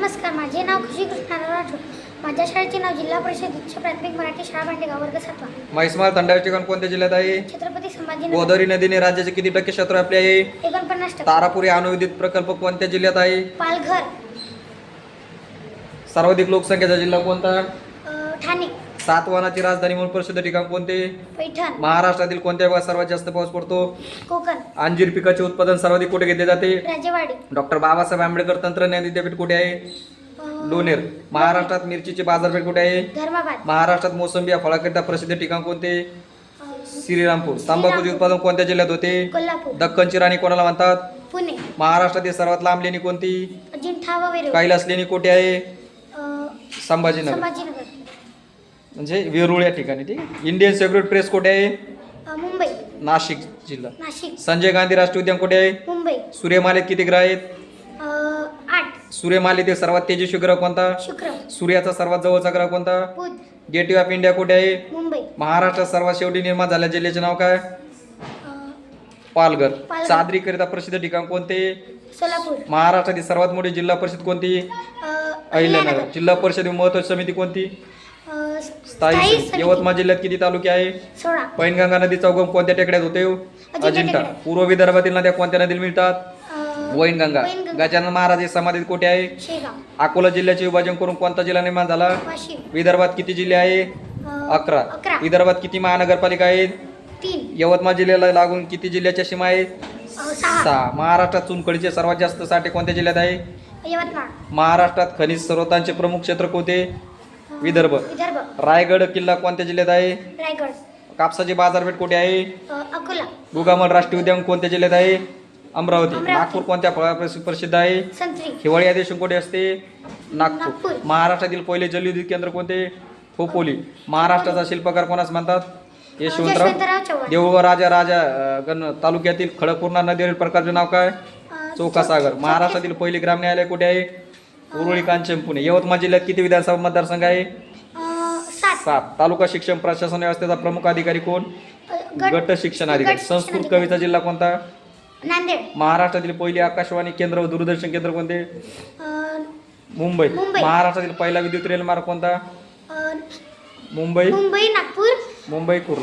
नमस्कार, माझे नाव खुशी कृष्णाराव राठोड. माझ्या शाळेचे नाव जिल्हा परिषद उच्च प्राथमिक मराठी शाळा भांडेगाव वर्ग 7. म्हैसमाळ थंडाईचे ठिकाण कोणत्या जिल्ह्यात आहे? छत्रपती संभाजीनगर. गोदावरी नदीने राज्याचे किती टक्के क्षेत्र व्यापले आहे? 49%. तारापुरी अणुविद्युत प्रकल्प कोणत्या जिल्ह्यात आहे? पालघर. सर्वाधिक लोकसंख्येचा जिल्हा कोणता? ठाणे. सातवाहनाची राजधानी म्हणून प्रसिद्ध ठिकाण कोणते? पैठण. महाराष्ट्रातील कोणत्या भागात सर्वात जास्त पाऊस पडतो? कोकण. अंजीर पिकाचे उत्पादन सर्वाधिक कुठे घेतले जाते? राजेवाडी. डॉक्टर बाबासाहेब आंबेडकर तंत्रज्ञान विद्यापीठ कुठे आहे? लोणेर. महाराष्ट्रात मिरचीची बाजारपेठ कुठे आहे? धर्माबाद. महाराष्ट्रात मोसंबी या फळाकरिता प्रसिद्ध ठिकाण कोणते? श्रीरामपूर. तंबाखूचे उत्पादन कोणत्या जिल्ह्यात होते? कोल्हापूर. दख्खनची राणी कोणाला म्हणतात? पुणे. महाराष्ट्रातील सर्वात लांब लेणी कोणती? अजिंठा व वेरूळ. कैलास लेणी कुठे आहे? संभाजीनगर. संभाजीनगर. म्हणजे वेरूळ या ठिकाणी. ठीक आहे. इंडियन सेक्रेट प्रेस कुठे आहे? मुंबई. नाशिक जिल्हा. नाशिक. संजय गांधी राष्ट्रीय उद्यान कुठे आहे? मुंबई. सूर्यमालेत किती ग्रह आहेत? 8. सूर्यमालेतील सर्वात तेजस्वी ग्रह कोणता? शुक्र. सूर्याचा सर्वात जवळचा ग्रह कोणता? बुध. गेटवे ऑफ इंडिया कुठे आहे? मुंबई. महाराष्ट्रात सर्वात शेवटी निर्माण झाल्या जिल्ह्याचे नाव काय? पालघर. पालघर. चादरीकरिता प्रसिद्ध ठिकाण कोणते? सोलापूर. महाराष्ट्रातील सर्वात मोठी जिल्हा परिषद कोणती? अहिल्यानगर. जिल्हा परिषद महत्वाची समिती कोणती? स्थायी समिती. यवतमाळ जिल्ह्यात किती तालुके आहे? 16. पैनगंगा नदीचा उगम कोणत्या टेकड्यात होते? अजिंठा. टेकड्यात. पूर्व विदर्भातील नद्या कोणत्या नदीला मिळतात? वैनगंगा. वैनगंगा. गजानन महाराज समाधी कुठे आहे? शेगाव. अकोला जिल्ह्याचे विभाजन करून कोणता जिल्हा निर्माण झाला? वाशिम. विदर्भात किती जिल्हे आहे? 11. 11. विदर्भात किती महानगरपालिका आहेत? 3. यवतमाळ जिल्ह्याला लागून किती जिल्ह्याच्या सीमा आहेत? 6. 6. महाराष्ट्रात चुनखडीचे सर्वात जास्त साठे कोणत्या जिल्ह्यात आहे? यवतमाळ. महाराष्ट्रात खनिज स्रोतांचे प्रमुख क्षेत्र कोणते? विदर्भ. विदर्भ. रायगड किल्ला कोणत्या जिल्ह्यात आहे? रायगड. कापसाची बाजारपेठ कुठे आहे? अकोला. गुगामल राष्ट्रीय उद्यान कोणत्या जिल्ह्यात आहे? अमरावती. अमरावती. नागपूर कोणत्या फळा प्रसिद्ध आहे? संत्री. हिवाळी अधिवेशन कुठे असते? नागपूर. नागपूर. महाराष्ट्रातील पहिले जलविद्युत केंद्र कोणते? खोपोली. महाराष्ट्राचा शिल्पकार कोणास म्हणतात? यशवंतराव चव्हाण. देऊळगाव तालुक्यातील खडकपूर्णा नदीवरील प्रकारचे नाव काय? चौकासागर. महाराष्ट्रातील पहिली ग्राम न्यायालय कुठे आहे? उरुळी कांचन पुणे. यवतमाळ जिल्ह्यात किती विधानसभा मतदारसंघ आहे? 7. तालुका शिक्षण प्रशासन व्यवस्थेचा प्रमुख अधिकारी कोण? गट शिक्षण अधिकारी. संस्कृत कवीचा जिल्हा कोणता? नांदेड. महाराष्ट्रातील पहिली आकाशवाणी केंद्र व दूरदर्शन केंद्र कोणते? मुंबई. मुंबई. महाराष्ट्रातील पहिला विद्युत रेल मार्ग कोणता? मुंबई. नागपूर. मुंबई कुर्ला.